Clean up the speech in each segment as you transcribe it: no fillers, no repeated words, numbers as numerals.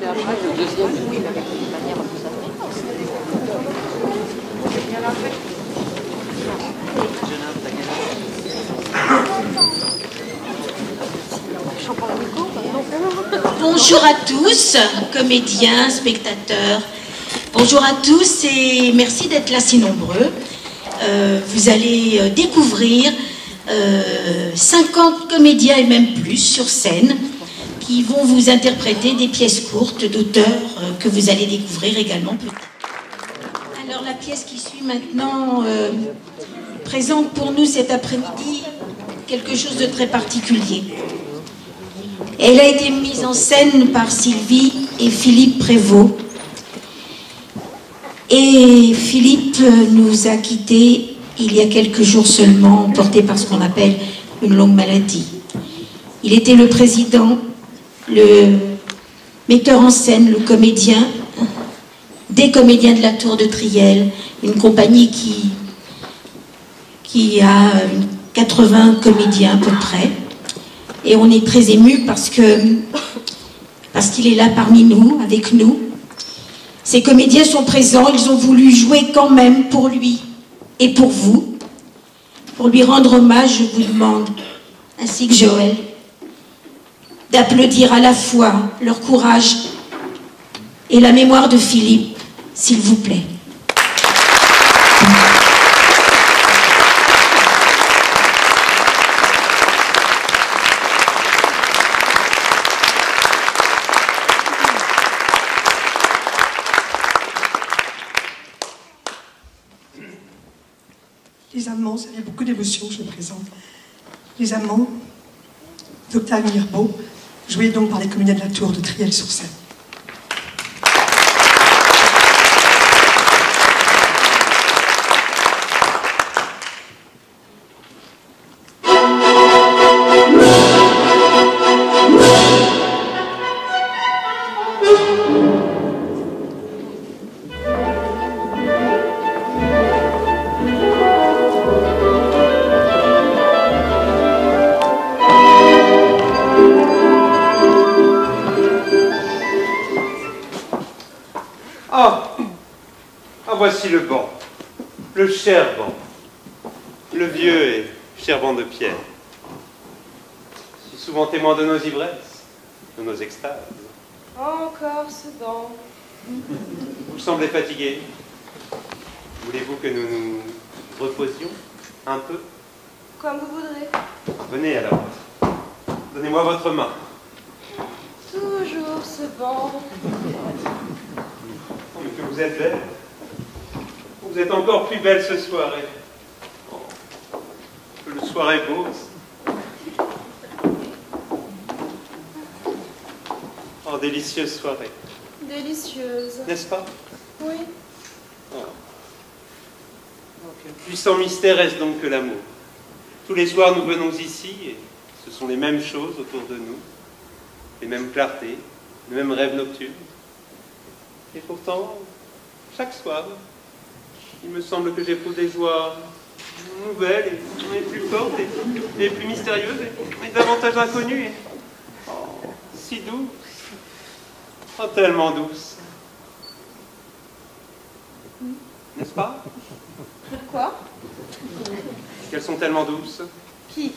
c'est après le deuxième, oui, mais avec une manière un peu Bonjour à tous, comédiens, spectateurs. Bonjour à tous et merci d'être là si nombreux. Vous allez découvrir 50 comédiens et même plus sur scène qui vont vous interpréter des pièces courtes d'auteurs que vous allez découvrir également plus tard. Alors la pièce qui suit maintenant présente pour nous cet après-midi quelque chose de très particulier. Elle a été mise en scène par Sylvie et Philippe Prévost. Et Philippe nous a quittés il y a quelques jours seulement, porté par ce qu'on appelle une longue maladie. Il était le président, le metteur en scène, le comédien, des comédiens de la Tour de Triel, une compagnie qui a 80 comédiens à peu près. Et on est très émus parce qu'il est là parmi nous, avec nous. Ces comédiens sont présents, ils ont voulu jouer quand même pour lui et pour vous. Pour lui rendre hommage, je vous demande, ainsi que Joël, d'applaudir à la fois leur courage et la mémoire de Philippe, s'il vous plaît. Les Amants, ça fait beaucoup d'émotions, je me présente. Les Amants d'Octave Mirbeau, joués donc par les comédiens de la Tour de Triel-sur-Seine. Voici le banc, le cher banc, le vieux et cher banc de pierre, si souvent témoin de nos ivresses, de nos extases. Encore ce banc. Vous semblez fatigué. Voulez-vous que nous nous reposions un peu? Comme vous voudrez. Venez alors, donnez-moi votre main. Toujours ce banc. Oh, mais que vous êtes belle. Vous êtes encore plus belle ce soir. Oh, le soir est beau. Oh, délicieuse soirée. Délicieuse. N'est-ce pas? Oui. Oh. Quel puissant mystère est-ce donc que l'amour? Tous les soirs nous venons ici et ce sont les mêmes choses autour de nous, les mêmes clartés, les mêmes rêves nocturnes. Et pourtant, chaque soir, il me semble que j'éprouve des joies nouvelles et plus fortes et plus mystérieuses et davantage inconnues. Et, oh, si douces. Oh, tellement douces. N'est-ce pas? Quoi? Qu'elles sont tellement douces. Qui?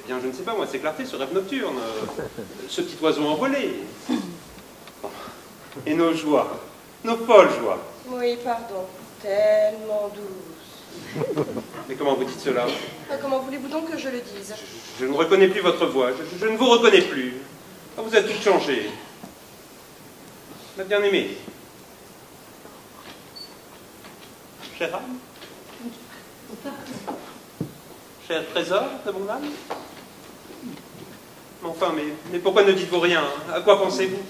Eh bien, je ne sais pas, moi, c'est clarté, ce rêve nocturne, ce petit oiseau envolé. Oh. Et nos joies, nos folles joies. Oui, pardon. Tellement douce. Mais comment vous dites cela? Comment voulez-vous donc que je le dise? Je ne reconnais plus votre voix, je ne vous reconnais plus. Oh, vous êtes toutes changées. Ma bien-aimée. Chère âme? Cher trésor de mon âme? Enfin, mais pourquoi ne dites-vous rien? À quoi pensez-vous?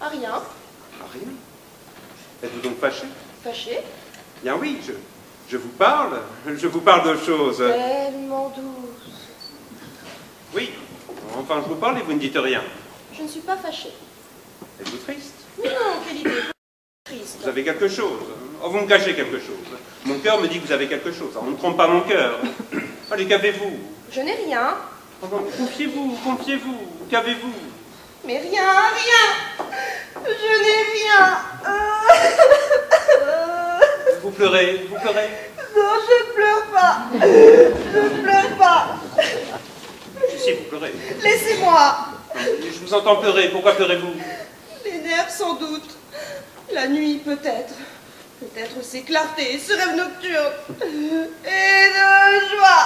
À rien. À rien. Êtes-vous donc fâché? Fâché? Bien oui, je vous parle de choses. Tellement douce. Oui, enfin je vous parle et vous ne dites rien. Je ne suis pas fâchée. Êtes-vous triste? Non, quelle idée. Triste. Vous avez quelque chose. Oh, vous me cachez quelque chose. Mon cœur me dit que vous avez quelque chose. On ne trompe pas mon cœur. Allez, qu'avez-vous? Je n'ai rien. Oh, non, confiez-vous, qu'avez-vous? Mais rien, rien. Je n'ai rien. Vous pleurez, vous pleurez. Non, je ne pleure pas. Je ne pleure pas. Si, vous pleurez. Laissez-moi. Je vous entends pleurer, pourquoi pleurez-vous? Les nerfs, sans doute. La nuit, peut-être. Peut-être ces clartés, ce rêve nocturne. Et de joie.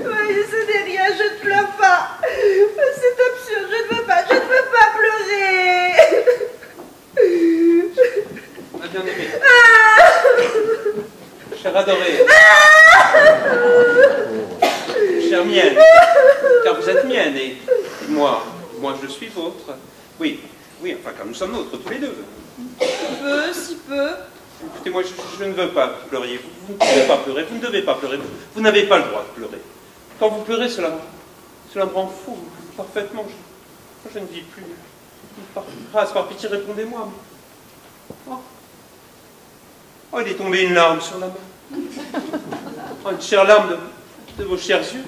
Voyez, ce n'est rien, je ne pleure pas. C'est absurde, je ne veux pas pleurer. Ma bien-aimée. Chère adorée. Chère mienne. Car vous êtes mienne et moi je suis vôtre. Oui, oui, enfin car nous sommes nôtres tous les deux. Peu, si peu. Écoutez, moi je ne veux pas que vous pleuriez. Vous ne pouvez pas pleurer, vous ne devez pas pleurer. Vous n'avez pas le droit de pleurer. Quand vous pleurez, cela me rend fou, parfaitement. Je ne vis plus. Grâce, par pitié, répondez-moi. Oh, il est tombé une larme sur la main. Oh, une chère larme de vos chers yeux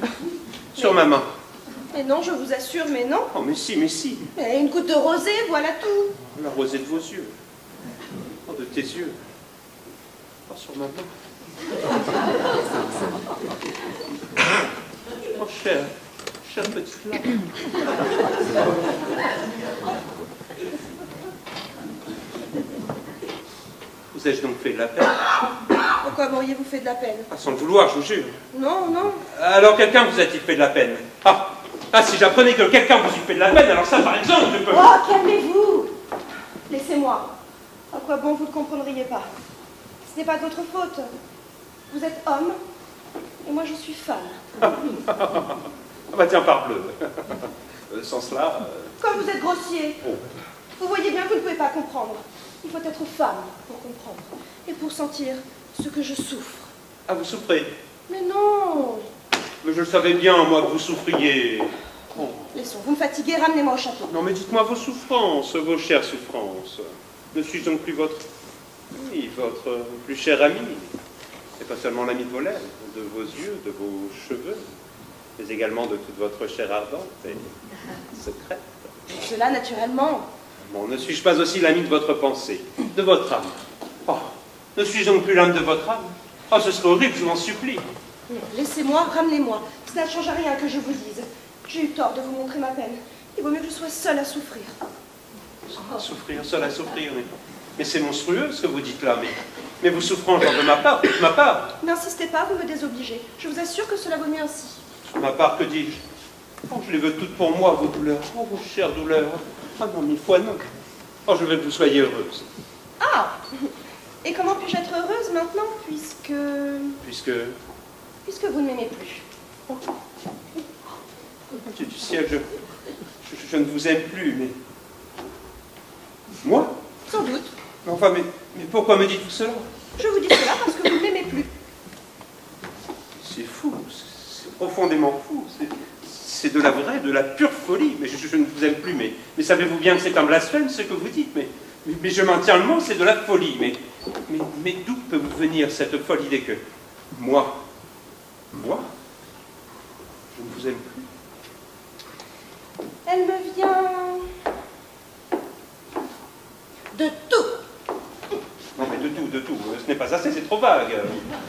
sur ma main. Mais non, je vous assure, mais non. Oh, mais si, mais si. Mais une goutte de rosée, voilà tout. La rosée de vos yeux. Oh, de tes yeux. Oh, sur ma main. Oh, chère petite larme. Vous ai-je donc fait de la peine? Pourquoi m'auriez-vous fait de la peine? Ah, sans le vouloir, je vous jure. Non, non. Alors quelqu'un vous a-t-il fait de la peine? Ah, si j'apprenais que quelqu'un vous eût fait de la peine, alors ça, par exemple, je peux... Oh, calmez-vous. Laissez-moi. À quoi bon, vous ne comprendriez pas. Ce n'est pas de votre faute. Vous êtes homme, et moi je suis femme. Ah bah tiens, parbleu. Sans cela... Comme vous êtes grossier. Oh. Vous voyez bien que vous ne pouvez pas comprendre. Il faut être femme pour comprendre. Et pour sentir ce que je souffre. Ah, vous souffrez? Mais non. Mais je le savais bien, moi, que vous souffriez. Oh. Laissons, vous me fatiguez, ramenez-moi au château. Non, mais dites-moi vos souffrances, vos chères souffrances. Ne suis-je donc plus votre... Oui, votre plus cher ami. Et pas seulement l'ami de vos lèvres, de vos yeux, de vos cheveux, mais également de toute votre chair ardente et secrète. Cela, naturellement. Bon, ne suis-je pas aussi l'ami de votre pensée, de votre âme? Oh, ne suis-je donc plus l'âme de votre âme? Oh, ce serait horrible, je vous en supplie. Non, laissez-moi, ramenez-moi. Cela ne change à rien que je vous dise. J'ai eu tort de vous montrer ma peine. Il vaut mieux que je sois seule à souffrir. Souffrir, seul à souffrir, mais c'est monstrueux ce que vous dites là, mais vous souffrant genre de ma part, toute ma part. N'insistez pas, vous me désobligez. Je vous assure que cela vaut mieux ainsi. De ma part, que dis-je? Oh, je les veux toutes pour moi, vos douleurs. Oh, vos chères douleurs. Ah non, 1000 fois non. Oh, je veux que vous soyez heureuse. Ah! Et comment puis-je être heureuse maintenant, puisque vous ne m'aimez plus? Oh, Dieu du ciel, je ne vous aime plus, mais... Moi? Sans doute. Enfin, mais pourquoi me dites-vous cela? Je vous dis cela parce que vous ne m'aimez plus. C'est fou, c'est profondément fou. C'est de la vraie, de la pure folie. Mais je ne vous aime plus, mais savez-vous bien que c'est un blasphème ce que vous dites? Mais je maintiens le mot, c'est de la folie. Mais d'où peut vous venir cette folle idée que moi, je ne vous aime plus? Elle me vient... de tout. Non, mais de tout. Ce n'est pas assez, c'est trop vague.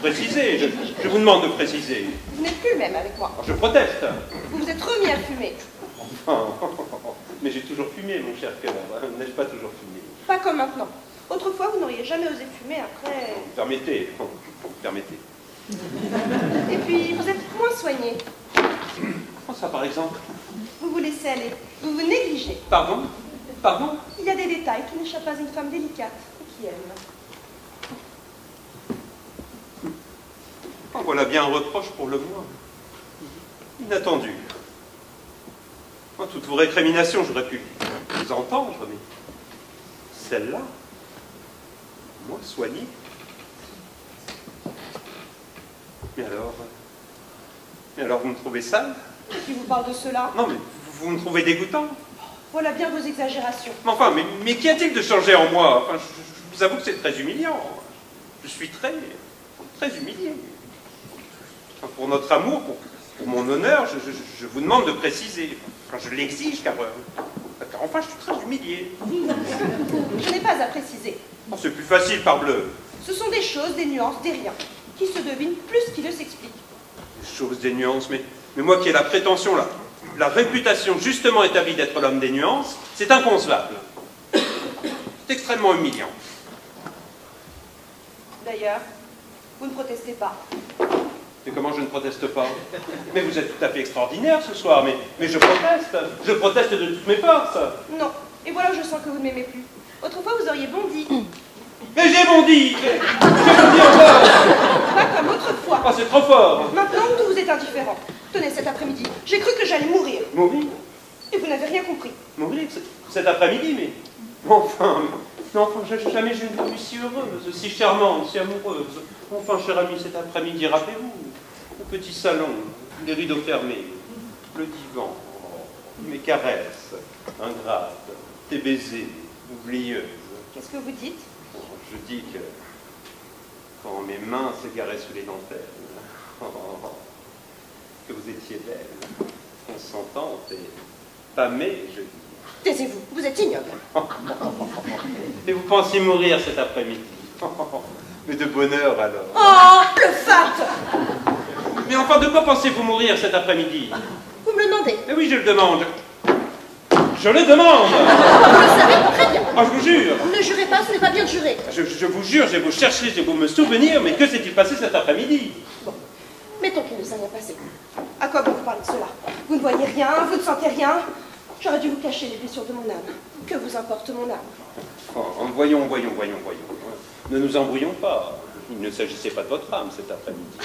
Précisez, je vous demande de préciser. Vous n'êtes plus le même avec moi. Alors, je proteste. Vous vous êtes remis à fumer. Mais j'ai toujours fumé, mon cher cœur. N'ai-je pas toujours fumé? Pas comme maintenant. Autrefois, vous n'auriez jamais osé fumer après... Permettez. Et puis, vous êtes moins soigné. Oh, ça, par exemple. Vous vous laissez aller. Vous vous négligez. Pardon? Il y a des détails qui n'échappent pas à une femme délicate et qui aime. Oh, voilà bien un reproche pour le moins. Inattendu. Oh, toutes vos récriminations, j'aurais pu les entendre, mais celle-là, moi, soignée. Mais alors vous me trouvez sale? Qui vous parle de cela? Non, mais vous me trouvez dégoûtant? Voilà bien vos exagérations. Mais enfin, mais qu'y a-t-il de changé en moi? Enfin, je vous avoue que c'est très humiliant. Je suis très humilié. Enfin, pour notre amour, pour mon honneur, je vous demande de préciser. Enfin, je l'exige, car Car enfin, je suis très humilié. Je n'ai pas à préciser. Oh, c'est plus facile, parbleu. Ce sont des choses, des nuances, des riens, qui se devinent plus qu'ils ne s'expliquent. Des choses, des nuances, mais moi qui ai la prétention, la réputation justement établie d'être l'homme des nuances, c'est inconcevable. C'est extrêmement humiliant. D'ailleurs, vous ne protestez pas. Mais comment je ne proteste pas? Mais vous êtes tout à fait extraordinaire ce soir, mais je proteste. Je proteste de toutes mes forces. Non. Et voilà, je sens que vous ne m'aimez plus. Autrefois, vous auriez bondi. Mais j'ai bondi. J'ai bondi encore. Pas comme autrefois. Oh, c'est trop fort. Maintenant, tout vous est indifférent. Tenez, cet après-midi, j'ai cru que j'allais mourir. Mourir? Et vous n'avez rien compris. Mourir cet après-midi, mais... Enfin, jamais je ne l'ai vue si heureuse, si charmante, si amoureuse. Enfin, cher ami, cet après-midi, rappelez-vous, le petit salon, les rideaux fermés, le divan, mes caresses, ingrates, tes baisers, oublieuses. Qu'est-ce que vous dites? Je dis que quand mes mains s'égaraient sous les dentelles, que vous étiez belle, consentante et pâmée, je dis. Taisez-vous, vous êtes ignoble. Et vous pensiez mourir cet après-midi. Mais de bonheur alors. Oh, le fat! Mais enfin, de quoi pensez-vous mourir cet après-midi? Vous me le demandez. Mais oui, je le demande. Je le demande. Vous le savez très bien. Oh, je vous jure. Ne jurez pas, ce n'est pas bien de jurer. Je vous jure, j'ai beau chercher, j'ai beau me souvenir, mais que s'est-il passé cet après-midi? Bon, mettons qu'il ne s'est rien passé. À quoi bon vous parlez de cela? Vous ne voyez rien, vous ne sentez rien. J'aurais dû vous cacher les blessures de mon âme. Que vous importe mon âme? Oh, voyons. Ne nous embrouillons pas. Il ne s'agissait pas de votre âme cet après-midi.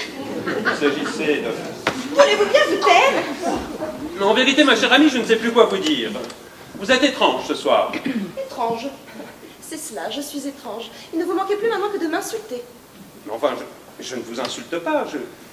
Il s'agissait de... Voulez-vous bien vous taire? Mais en vérité, ma chère amie, je ne sais plus quoi vous dire. Vous êtes étrange ce soir. Étrange. C'est cela, je suis étrange. Il ne vous manquait plus maintenant que de m'insulter. Mais enfin, je ne vous insulte pas.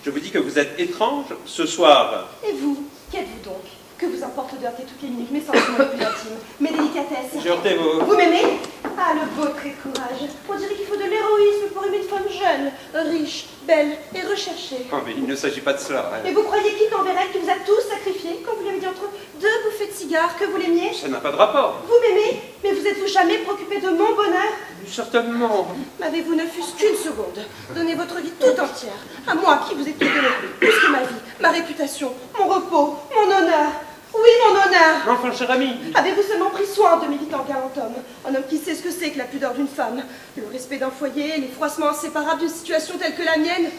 Je vous dis que vous êtes étrange ce soir. Et vous, qui êtes-vous donc? Que vous importe de heurter toutes les minutes mes sentiments les plus intimes, mes délicatesses? J'ai heurté vos... Vous m'aimez? Ah, le beau trait de courage. On dirait qu'il faut de l'héroïsme pour aimer une femme jeune, riche, belle et recherchée. Oh, mais il ne s'agit pas de cela. Hein. Mais vous croyez qui t'enverrait, qui vous a tous sacrifiés, quand vous lui avez dit entre deux bouffées de cigare que vous l'aimiez? Ça n'a pas de rapport. Vous m'aimez? Mais vous êtes-vous jamais préoccupé de mon bonheur? Certainement. M'avez-vous ne fût-ce qu'une seconde donné votre vie tout entière à moi qui vous ai tout donné, plus que ma vie, ma réputation, mon repos, mon honneur? Oui, mon honneur! Enfin, cher ami. Avez-vous seulement pris soin de m'éviter en galant homme? Un homme qui sait ce que c'est que la pudeur d'une femme, le respect d'un foyer, les froissements inséparables d'une situation telle que la mienne?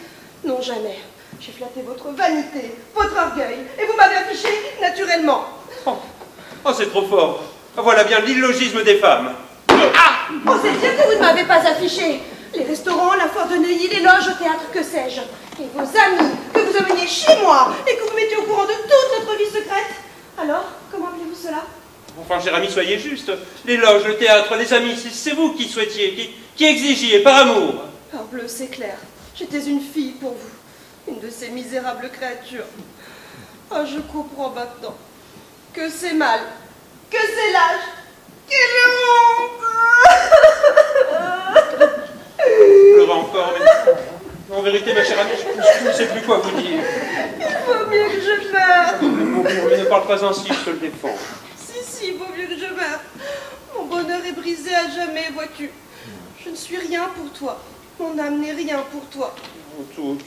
Non, jamais. J'ai flatté votre vanité, votre orgueil, et vous m'avez affiché naturellement. Oh, c'est trop fort. Voilà bien l'illogisme des femmes. Ah! Osez dire que vous ne m'avez pas affiché. Les restaurants, la foire de Neuilly, les loges au théâtre, que sais-je? Et vos amis, que vous ameniez chez moi, et que vous mettiez au courant de toute notre vie secrète? Alors, comment appelez-vous cela? Enfin, cher ami, soyez juste. Les loges, le théâtre, les amis, c'est vous qui souhaitiez, qui exigiez, par amour. Parbleu, c'est clair. J'étais une fille pour vous. Une de ces misérables créatures. Ah, je comprends maintenant. Que c'est mal. Que c'est lâche. Que j'ai honte. Pleurez encore, mais... En vérité, ma chère amie, je ne sais plus quoi vous dire. Il vaut mieux que je meure. Mais ne parle pas ainsi, je te le défends. Si, il vaut mieux que je meure. Mon bonheur est brisé à jamais, vois-tu. Je ne suis rien pour toi. Mon âme n'est rien pour toi. Tout.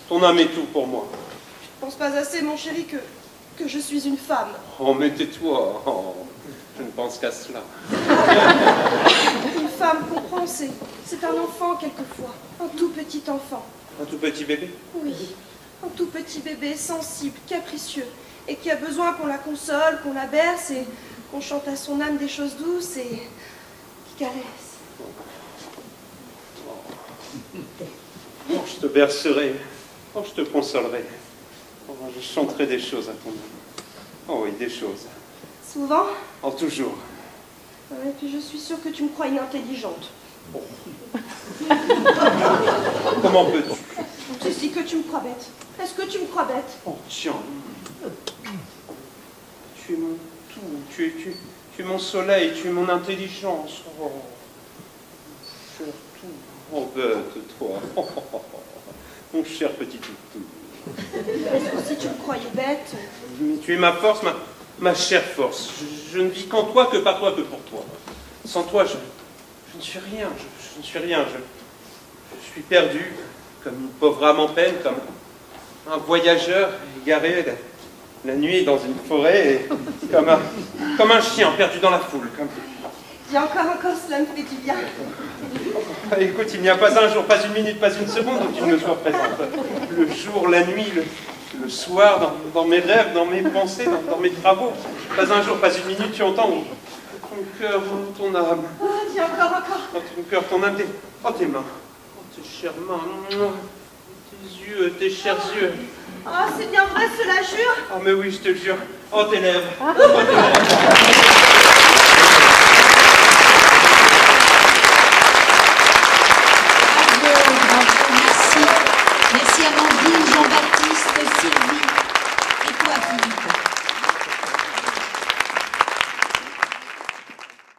Ton âme est tout pour moi. Je ne pense pas assez, mon chéri, que je suis une femme. Oh, mais tais-toi. Oh, je ne pense qu'à cela. Une femme comprend, c'est un enfant quelquefois. Un tout petit enfant. Un tout petit bébé? Oui, un tout petit bébé sensible, capricieux, et qui a besoin qu'on la console, qu'on la berce, et qu'on chante à son âme des choses douces et qui caresse. Oh, je te bercerai. Oh, je te consolerai. Oh, je chanterai des choses à ton âme. Oh oui, des choses. Souvent? Oh, toujours. Et puis je suis sûre que tu me crois intelligente. Oh. Comment peux-tu? Si que tu me crois bête. Est-ce que tu me crois bête? Oh, tiens. Tu es mon tout. Tu es mon soleil, tu es mon intelligence. Oh, cher tout. Oh, bête, toi. Oh, oh, oh, oh. Mon cher petit toutou. Est-ce que si tu me croyais bête? Mais tu es ma force, ma chère force. Je ne vis qu'en toi, que par toi, que pour toi. Sans toi, je ne suis rien, je ne suis rien. Je suis perdu, comme une pauvre âme en peine, comme un voyageur égaré la nuit dans une forêt, et comme un chien perdu dans la foule. Dis encore, cela me fait du bien. Écoute, il n'y a pas un jour, pas une minute, pas une seconde où tu ne me sois présente. Le jour, la nuit, le soir, dans mes rêves, dans mes pensées, dans mes travaux. Pas un jour, pas une minute, tu entends ton cœur, ton âme. Oh, dis encore. Oh, ton cœur, ton âme, tes mains. Oh, tes chères mains. Tes yeux, tes chers yeux. Oh, c'est bien vrai, cela jure. Oh, mais oui, je te le jure. Oh, tes lèvres. Oh, tes lèvres.